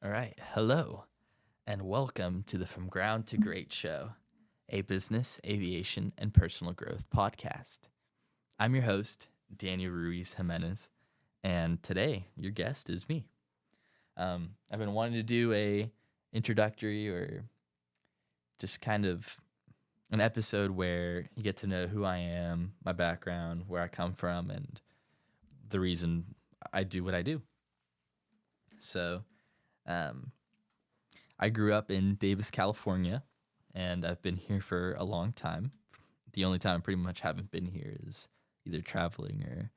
All right. Hello, and welcome to the From Ground to Great show, a business, aviation, and personal growth podcast. I'm your host, Daniel Ruiz Jimenez, and today your guest is me. I've been wanting to do a introductory or just kind of an episode where you get to know who I am, my background, where I come from, and the reason I do what I do. So, I grew up in Davis, California, and I've been here for a long time. The only time I pretty much haven't been here is either traveling or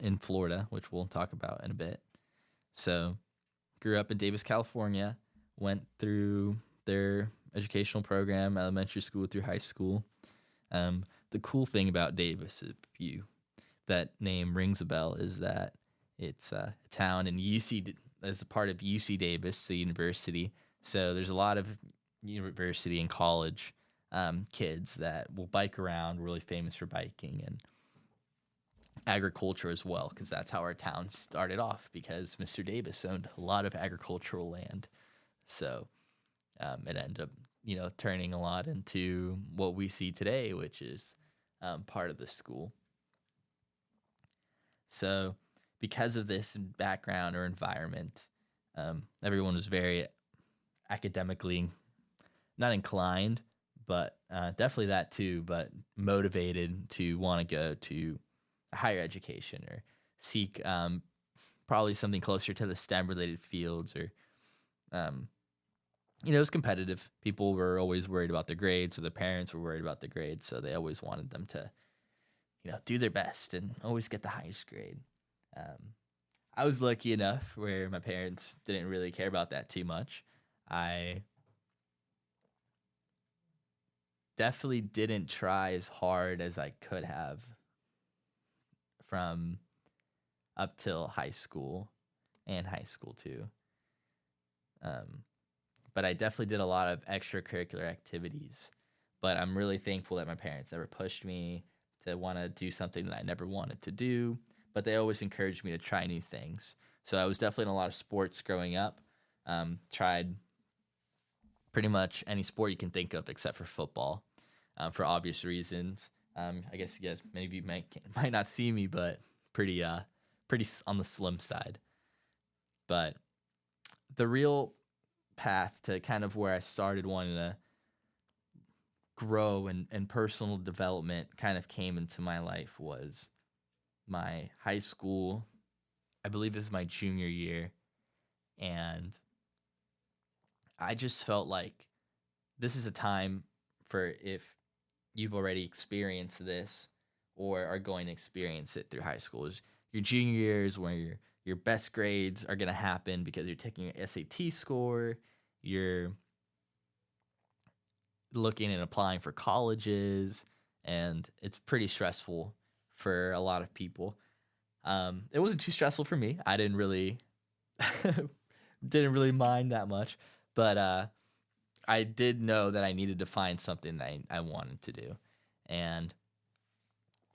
in Florida, which we'll talk about in a bit. So, grew up in Davis, California, went through their educational program, elementary school through high school. The cool thing about Davis, if that name rings a bell, is that it's a town in UC, as a part of UC Davis, the university. So there's a lot of university and college kids that will bike around, really famous for biking, and agriculture as well, because that's how our town started off, because Mr. Davis owned a lot of agricultural land. So it ended up, turning a lot into what we see today, which is part of the school. So because of this background or environment, everyone was very academically not inclined, but definitely that too, but motivated to want to go to a higher education or seek probably something closer to the STEM-related fields, or, it was competitive. People were always worried about their grades, or their parents were worried about their grades, so they always wanted them to, do their best and always get the highest grade. I was lucky enough where my parents didn't really care about that too much. I definitely didn't try as hard as I could have from up till high school and high school too. But I definitely did a lot of extracurricular activities. But I'm really thankful that my parents never pushed me to want to do something that I never wanted to do. But they always encouraged me to try new things. So I was definitely in a lot of sports growing up. Tried pretty much any sport you can think of except for football, for obvious reasons. I guess you guys, maybe you might not see me, but pretty on the slim side. But the real path to kind of where I started wanting to grow and personal development kind of came into my life was my high school. I believe it was my junior year, and I just felt like this is a time for, if you've already experienced this or are going to experience it through high school, is your junior years where your best grades are going to happen because you're taking your SAT score, you're looking and applying for colleges, and it's pretty stressful for a lot of people. It wasn't too stressful for me. I didn't really mind that much, but I did know that I needed to find something that I wanted to do. And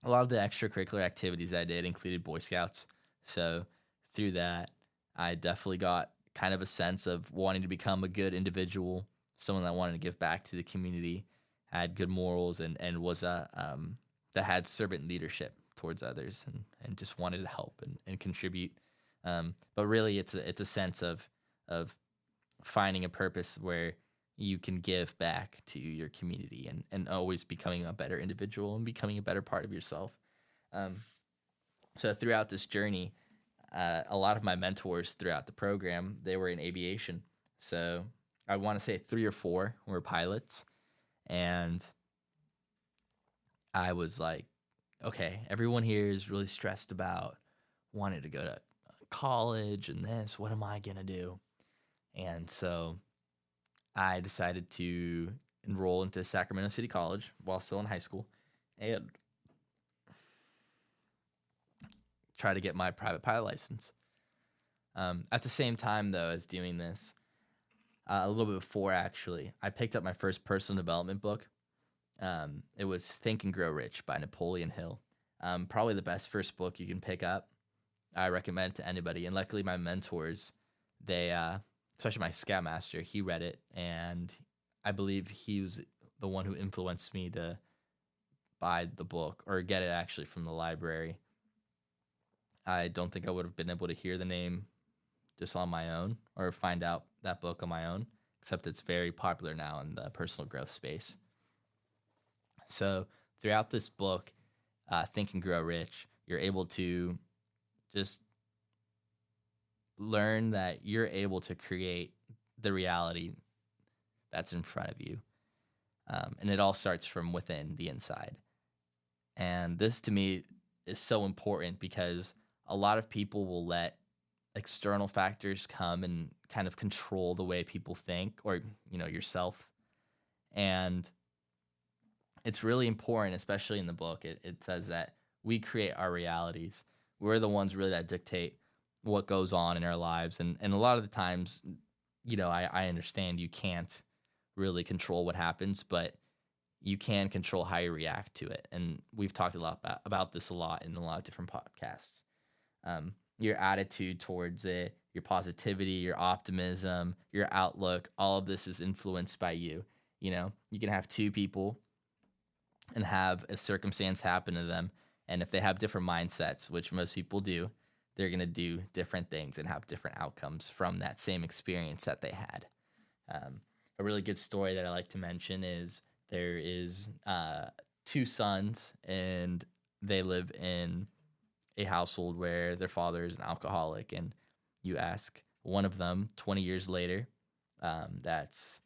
a lot of the extracurricular activities I did included Boy Scouts. So through that, I definitely got kind of a sense of wanting to become a good individual, someone that wanted to give back to the community, had good morals, and was that had servant leadership towards others, and just wanted to help and contribute. But really, it's a sense of finding a purpose where you can give back to your community, and always becoming a better individual and becoming a better part of yourself. So throughout this journey, a lot of my mentors throughout the program, they were in aviation. So I want to say 3 or 4 were pilots. And I was like, okay, everyone here is really stressed about wanting to go to college and this. What am I going to do? And so I decided to enroll into Sacramento City College while still in high school and try to get my private pilot license. At the same time, though, as doing this, a little bit before, actually, I picked up my first personal development book. It was Think and Grow Rich by Napoleon Hill. Probably the best first book you can pick up. I recommend it to anybody. And luckily, my mentors, they, especially my scoutmaster, he read it, and I believe he was the one who influenced me to buy the book or get it actually from the library. I don't think I would have been able to hear the name just on my own or find out that book on my own, except it's very popular now in the personal growth space. So throughout this book, Think and Grow Rich, you're able to just learn that you're able to create the reality that's in front of you. And it all starts from within the inside. And this to me is so important because a lot of people will let external factors come and kind of control the way people think, or, yourself. And it's really important, especially in the book. It says that we create our realities. We're the ones really that dictate what goes on in our lives. And a lot of the times, I understand you can't really control what happens, but you can control how you react to it. And we've talked a lot about this a lot in a lot of different podcasts. Your attitude towards it, your positivity, your optimism, your outlook, all of this is influenced by you. You can have two people and have a circumstance happen to them. And if they have different mindsets, which most people do, they're going to do different things and have different outcomes from that same experience that they had. A really good story that I like to mention is there is two sons, and they live in a household where their father is an alcoholic. And you ask one of them 20 years later, that's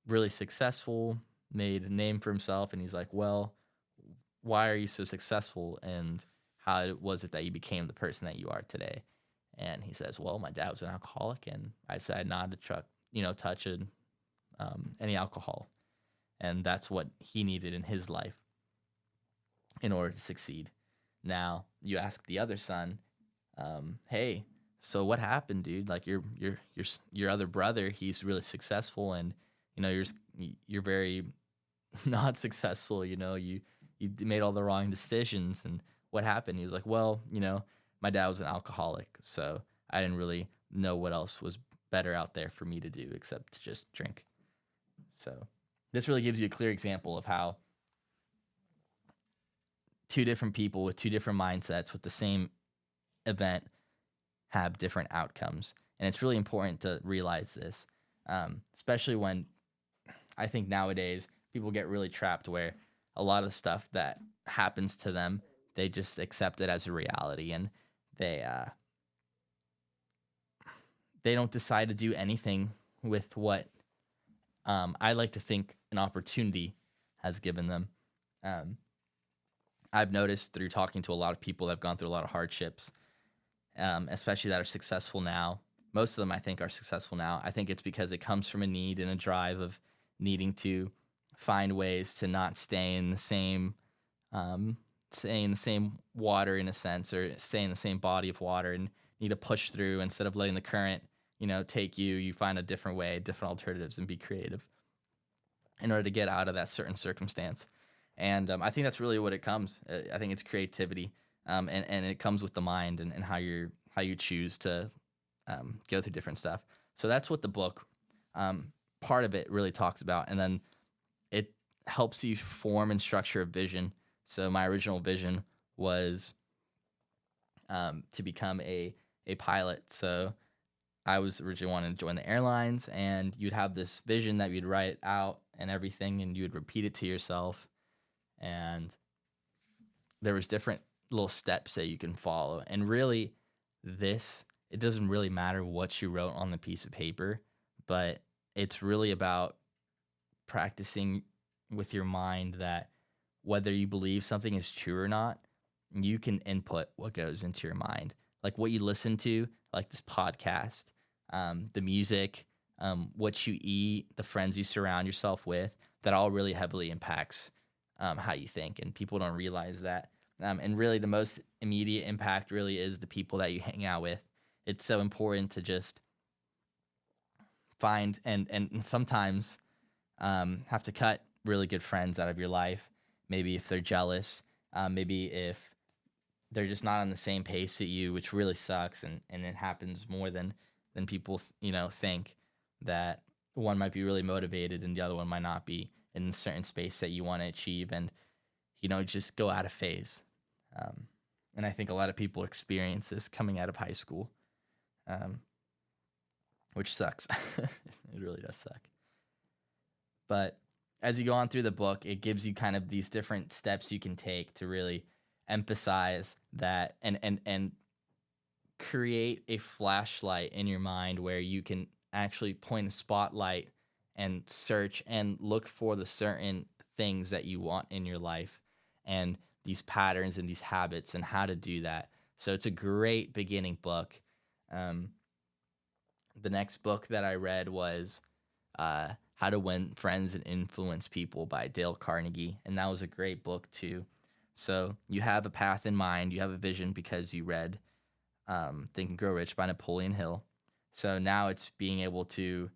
really successful, made a name for himself, and he's like, well, why are you so successful, and how was it that you became the person that you are today? And he says, well, my dad was an alcoholic, and I decided not to touch any alcohol. And that's what he needed in his life in order to succeed. Now you ask the other son, hey, so what happened, dude? Like your other brother, he's really successful, and you're very not successful. You made all the wrong decisions, and what happened? He was like, well, my dad was an alcoholic, so I didn't really know what else was better out there for me to do except to just drink. So this really gives you a clear example of how two different people with two different mindsets with the same event have different outcomes. And it's really important to realize this, especially when I think nowadays people get really trapped where a lot of stuff that happens to them, they just accept it as a reality, and they don't decide to do anything with what I like to think an opportunity has given them. I've noticed through talking to a lot of people that have gone through a lot of hardships, especially that are successful now. Most of them, I think, are successful now. I think it's because it comes from a need and a drive of needing to find ways to not stay in the same water, in a sense, or stay in the same body of water, and need to push through instead of letting the current, take you. You find a different way, different alternatives, and be creative in order to get out of that certain circumstance. And I think that's really what it comes. I think it's creativity, and it comes with the mind and how you choose to go through different stuff. So that's what the book, part of it, really talks about. And then it helps you form and structure a vision. So my original vision was to become a pilot. So I was originally wanting to join the airlines, and you'd have this vision that you'd write out and everything, and you would repeat it to yourself. And there was different little steps that you can follow. And really, it doesn't really matter what you wrote on the piece of paper, but it's really about practicing with your mind that whether you believe something is true or not, you can input what goes into your mind. Like what you listen to, like this podcast, the music, what you eat, the friends you surround yourself with, that all really heavily impacts how you think. And people don't realize that. And really the most immediate impact really is the people that you hang out with. It's so important to just find and sometimes have to cut really good friends out of your life. Maybe if they're jealous, maybe if they're just not on the same pace at you, which really sucks. And it happens more than people, think that one might be really motivated and the other one might not be in a certain space that you want to achieve, and, just go out of phase. And I think a lot of people experience this coming out of high school, which sucks. It really does suck. But as you go on through the book, it gives you kind of these different steps you can take to really emphasize that and create a flashlight in your mind where you can actually point a spotlight and search and look for the certain things that you want in your life and these patterns and these habits and how to do that. So it's a great beginning book. The next book that I read was How to Win Friends and Influence People by Dale Carnegie, and that was a great book too. So you have a path in mind, you have a vision because you read Think and Grow Rich by Napoleon Hill. So now it's being able to,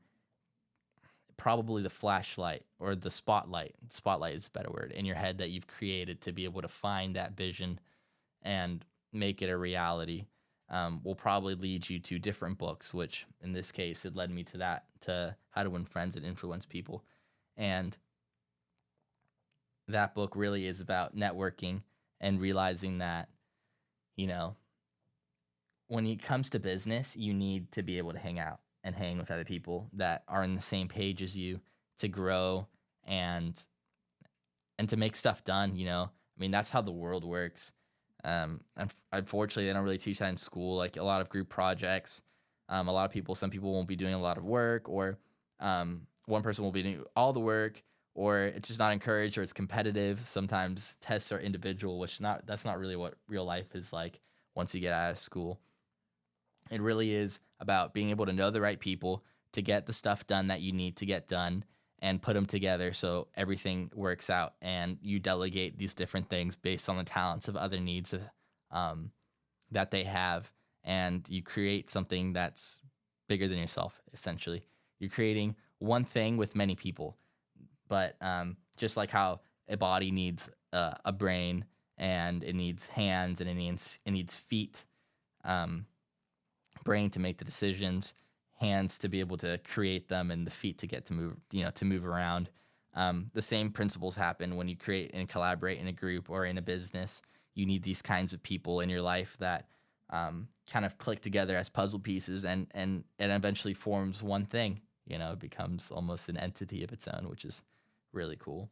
probably the flashlight or the spotlight is a better word, in your head that you've created to be able to find that vision and make it a reality, will probably lead you to different books, which in this case, it led me to How to Win Friends and Influence People. And that book really is about networking and realizing that, when it comes to business, you need to be able to hang out and hang with other people that are on the same page as you to grow and to make stuff done. I mean, that's how the world works. Unfortunately, they don't really teach that in school. Like a lot of group projects, some people won't be doing a lot of work, or one person will be doing all the work, or it's just not encouraged, or it's competitive. Sometimes tests are individual, that's not really what real life is like once you get out of school. It really is about being able to know the right people to get the stuff done that you need to get done and put them together so everything works out, and you delegate these different things based on the talents of other needs that they have, and you create something that's bigger than yourself, essentially. You're creating one thing with many people, but just like how a body needs a brain, and it needs hands, and it needs feet, brain to make the decisions, hands to be able to create them, and the feet to get to move, to move around. The same principles happen when you create and collaborate in a group or in a business. You need these kinds of people in your life that kind of click together as puzzle pieces, and it eventually forms one thing. It becomes almost an entity of its own, which is really cool.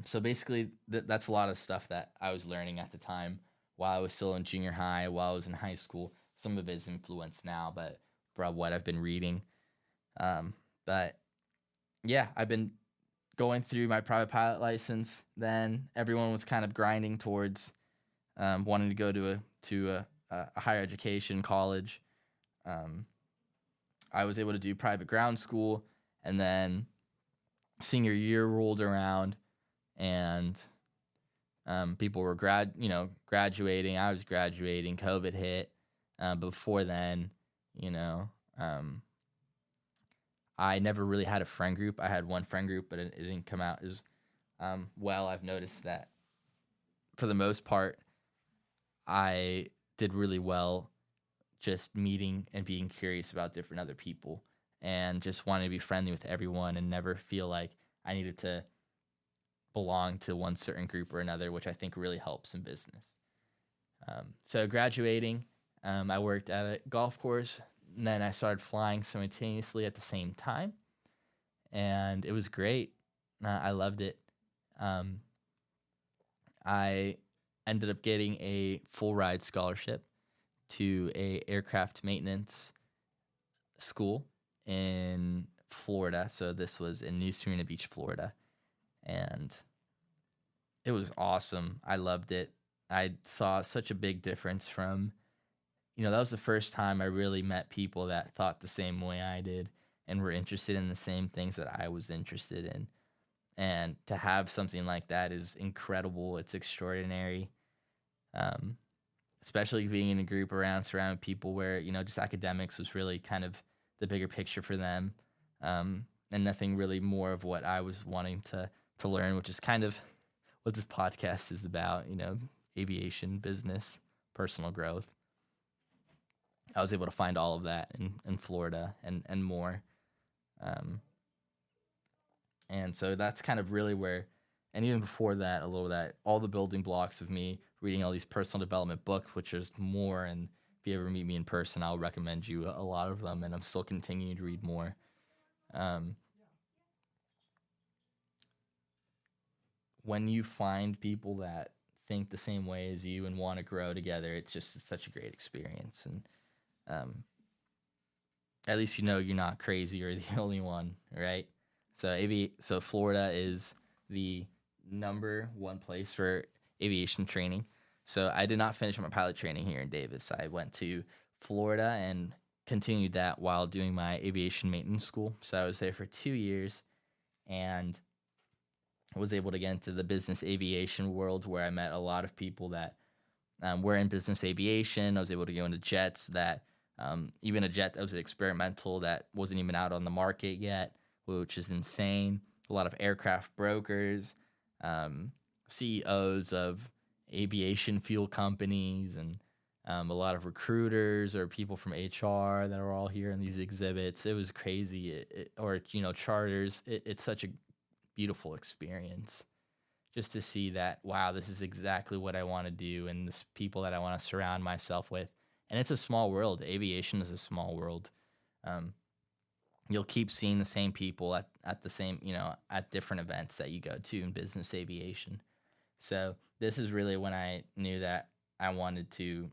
So basically, that's a lot of stuff that I was learning at the time while I was still in junior high, while I was in high school. Some of it is influenced now, but from what I've been reading. But yeah, I've been going through my private pilot license. Then everyone was kind of grinding towards wanting to go to a higher education college. I was able to do private ground school, and then senior year rolled around, and people were graduating. I was graduating. COVID hit. Before then, I never really had a friend group. I had one friend group, but it didn't come out as well. I've noticed that for the most part, I did really well just meeting and being curious about different other people, and just wanting to be friendly with everyone and never feel like I needed to belong to one certain group or another, which I think really helps in business. So graduating, I worked at a golf course, and then I started flying simultaneously at the same time, and it was great. I loved it. I ended up getting a full ride scholarship to a aircraft maintenance school in Florida. So this was in New Smyrna Beach, Florida, and it was awesome. I loved it. I saw such a big difference from, that was the first time I really met people that thought the same way I did and were interested in the same things that I was interested in. And to have something like that is incredible. It's extraordinary. Especially being in a group surrounded people where, just academics was really kind of the bigger picture for them. And nothing really more of what I was wanting to learn, which is kind of what this podcast is about, aviation business, personal growth. I was able to find all of that in Florida and more. Um, and so that's kind of really where, and even before that, a little of that, all the building blocks of me reading all these personal development books, which is more. And if you ever meet me in person, I'll recommend you a lot of them. And I'm still continuing to read more. Um, when you find people that think the same way as you and want to grow together, it's such a great experience. And at least you're not crazy or the only one, right? So Florida is the number one place for aviation training. So I did not finish my pilot training here in Davis. I went to Florida and continued that while doing my aviation maintenance school. So I was there for 2 years and was able to get into the business aviation world, where I met a lot of people that were in business aviation. I was able to go into jets that, even a jet that was experimental that wasn't even out on the market yet, which is insane. A lot of aircraft brokers, CEOs of aviation fuel companies, and a lot of recruiters or people from HR that are all here in these exhibits. It was crazy. Or charters. It's such a beautiful experience just to see that, wow, this is exactly what I want to do, and this people that I want to surround myself with. And it's a small world. Aviation is a small world. You'll keep seeing the same people at the same, at different events that you go to in business aviation. So this is really when I knew that I wanted to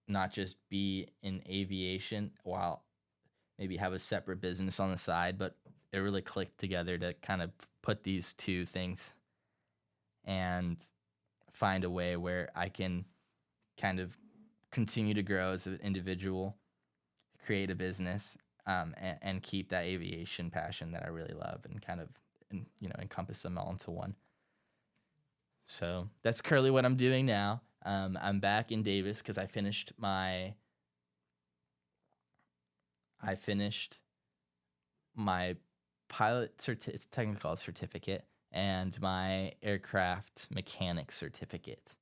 not just be in aviation while maybe have a separate business on the side, but it really clicked together to kind of put these two things and find a way where I can kind of continue to grow as an individual, create a business, and keep that aviation passion that I really love, and kind of encompass them all into one. So that's currently what I'm doing now. I'm back in Davis because I finished my pilot it's technically called certificate, and my aircraft mechanic certificate.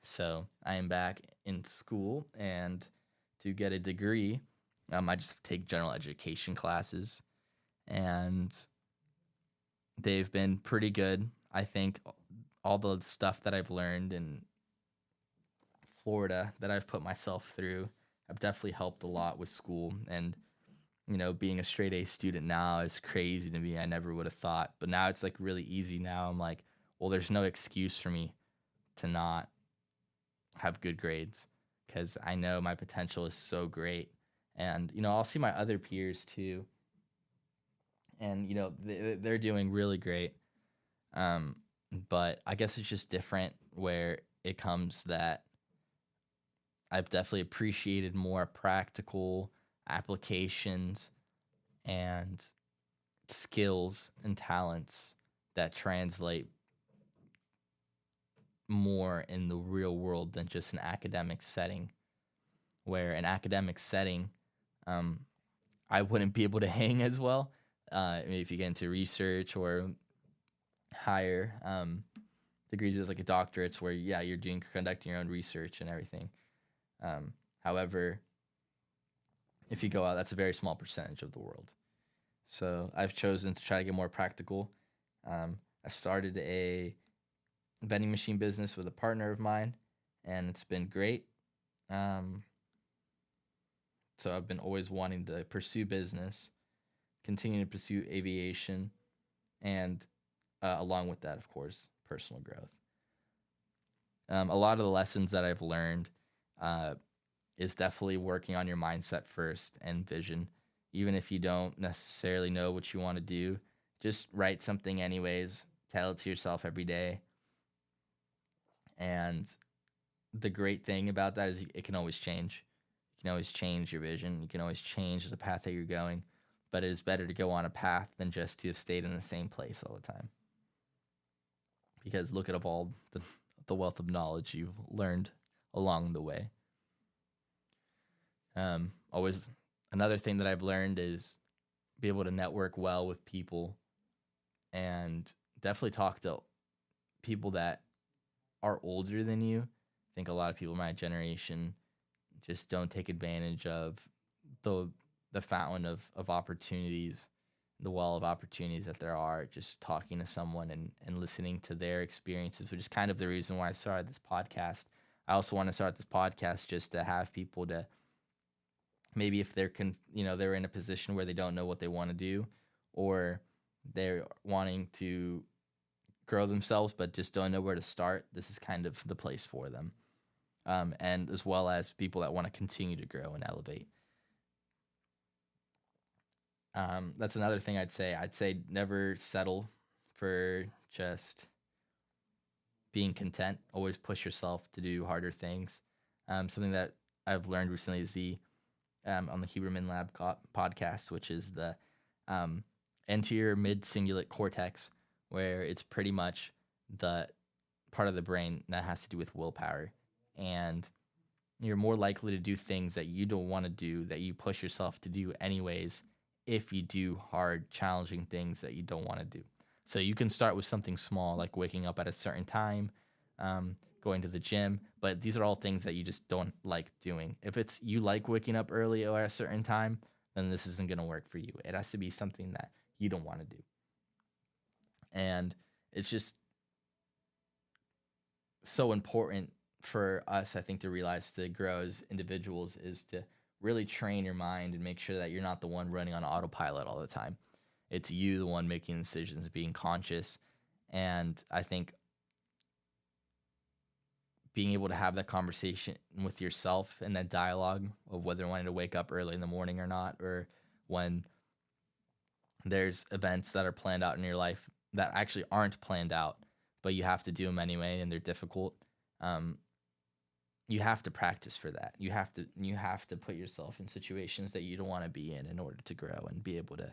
So I am back in school, and to get a degree, I just take general education classes, and they've been pretty good. I think all the stuff that I've learned in Florida that I've put myself through have definitely helped a lot with school. And being a straight A student now is crazy to me. I never would have thought, but now it's like really easy. Now I'm like, well, there's no excuse for me to not have good grades, because I know my potential is so great. And I'll see my other peers too, and they're doing really great. But I guess it's just different where it comes that I've definitely appreciated more practical applications and skills and talents that translate more in the real world than just an academic setting, where an academic setting, I wouldn't be able to hang as well. If you get into research or higher degrees, as like a doctorate's where, you're conducting your own research and everything. However, if you go out, that's a very small percentage of the world. So I've chosen to try to get more practical. I started a vending machine business with a partner of mine, and it's been great. So I've been always wanting to pursue business, continue to pursue aviation, and along with that, of course, personal growth. A lot of the lessons that I've learned is definitely working on your mindset first and vision. Even if you don't necessarily know what you want to do, just write something anyways. Tell it to yourself every day. And the great thing about that is it can always change. You can always change your vision. You can always change the path that you're going. But it is better to go on a path than just to have stayed in the same place all the time. Because look at all the wealth of knowledge you've learned along the way. Always another thing that I've learned is be able to network well with people, and definitely talk to people that are older than you. I think a lot of people in my generation just don't take advantage of the fountain of opportunities, the wall of opportunities that there are, just talking to someone and listening to their experiences, which is kind of the reason why I started this podcast. I also want to start this podcast just to have people to, maybe if they're in a position where they don't know what they want to do, or they're wanting to grow themselves but just don't know where to start, this is kind of the place for them. And as well as people that want to continue to grow and elevate. That's another thing I'd say. I'd say never settle for just being content. Always push yourself to do harder things. Something that I've learned recently is on the Huberman Lab podcast, which is the anterior mid-cingulate cortex, where it's pretty much the part of the brain that has to do with willpower. And you're more likely to do things that you don't want to do, that you push yourself to do anyways, if you do hard, challenging things that you don't want to do. So you can start with something small, like waking up at a certain time, going to the gym, but these are all things that you just don't like doing. If it's you like waking up early or at a certain time, then this isn't going to work for you. It has to be something that you don't want to do. And it's just so important for us, I think, to realize, to grow as individuals, is to really train your mind and make sure that you're not the one running on autopilot all the time. It's you, the one making decisions, being conscious. And I think being able to have that conversation with yourself and that dialogue of whether wanting to wake up early in the morning or not, or when there's events that are planned out in your life that actually aren't planned out, but you have to do them anyway and they're difficult. You have to practice for that. You have to put yourself in situations that you don't want to be in order to grow and be able to,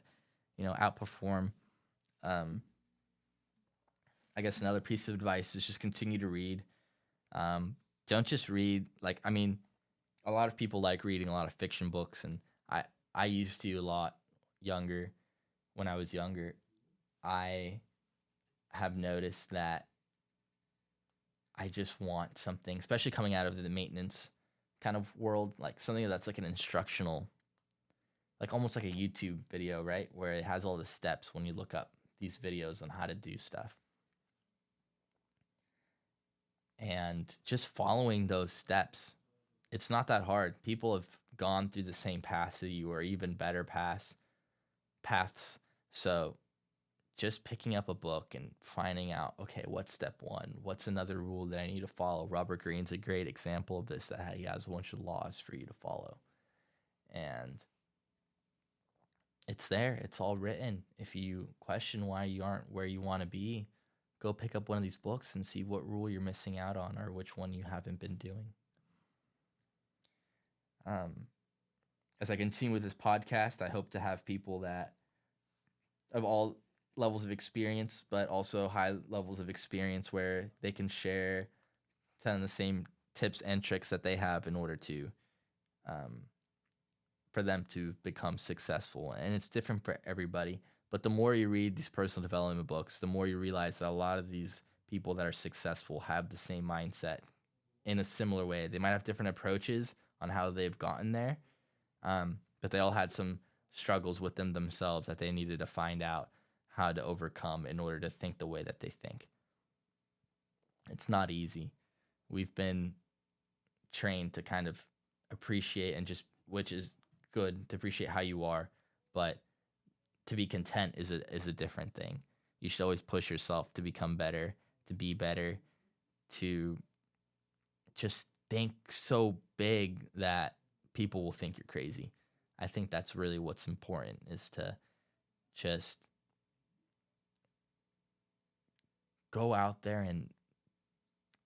outperform. I guess another piece of advice is just continue to read. Don't just read, a lot of people like reading a lot of fiction books, and I used to a lot younger. When I was younger, I have noticed that I just want something, especially coming out of the maintenance kind of world, like something that's like an instructional, like almost like a YouTube video, right? Where it has all the steps when you look up these videos on how to do stuff. And just following those steps, it's not that hard. People have gone through the same paths as you, or even better paths. So just picking up a book and finding out, okay, what's step one? What's another rule that I need to follow? Robert Greene's a great example of this, that he has a bunch of laws for you to follow. And it's there. It's all written. If you question why you aren't where you want to be, go pick up one of these books and see what rule you're missing out on, or which one you haven't been doing. As I continue with this podcast, I hope to have people that of all levels of experience, but also high levels of experience, where they can share kind of the same tips and tricks that they have in order to, for them to become successful. And it's different for everybody. But the more you read these personal development books, the more you realize that a lot of these people that are successful have the same mindset in a similar way. They might have different approaches on how they've gotten there, but they all had some struggles with them themselves that they needed to find out how to overcome in order to think the way that they think. It's not easy. We've been trained to kind of appreciate, and just, which is good, to appreciate how you are, but to be content is a different thing. You should always push yourself to become better, to be better, to just think so big that people will think you're crazy. I think that's really what's important, is to just go out there, and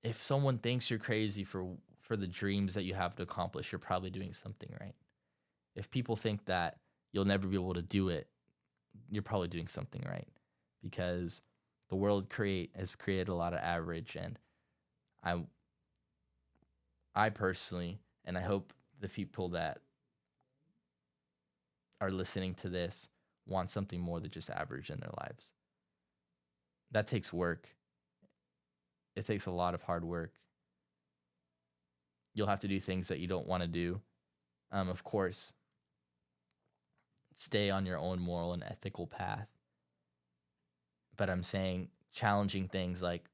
if someone thinks you're crazy for the dreams that you have to accomplish, you're probably doing something right. If people think that you'll never be able to do it, you're probably doing something right, because the world has created a lot of average, and I personally, and I hope the people that are listening to this, want something more than just average in their lives. That takes work. it takes a lot of hard work. You'll have to do things that you don't want to do. Of course, stay on your own moral and ethical path. But I'm saying challenging things like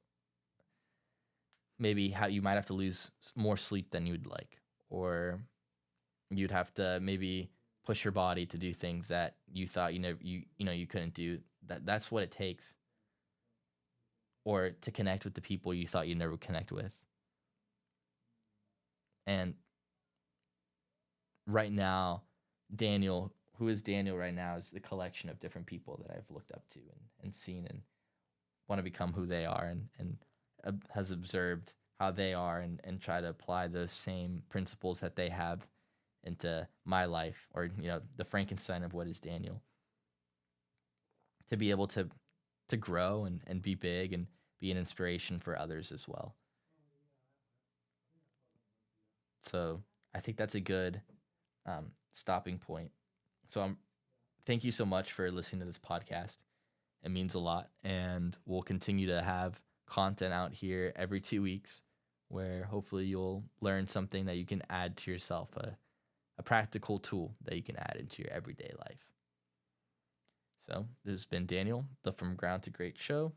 maybe how you might have to lose more sleep than you'd like, or you'd have to maybe push your body to do things that you thought you couldn't do. That's what it takes. Or to connect with the people you thought you'd never connect with. And right now, Daniel, who is Daniel right now, is the collection of different people that I've looked up to and seen and want to become who they are, and has observed how they are, and try to apply those same principles that they have into my life, or the Frankenstein of what is Daniel, to be able to grow and be big and be an inspiration for others as well. So I think that's a good stopping point. So thank you so much for listening to this podcast. It means a lot, and we'll continue to have content out here every 2 weeks, where hopefully you'll learn something that you can add to yourself, a practical tool that you can add into your everyday life. So this has been Daniel, the From Ground to Great show,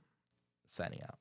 signing out.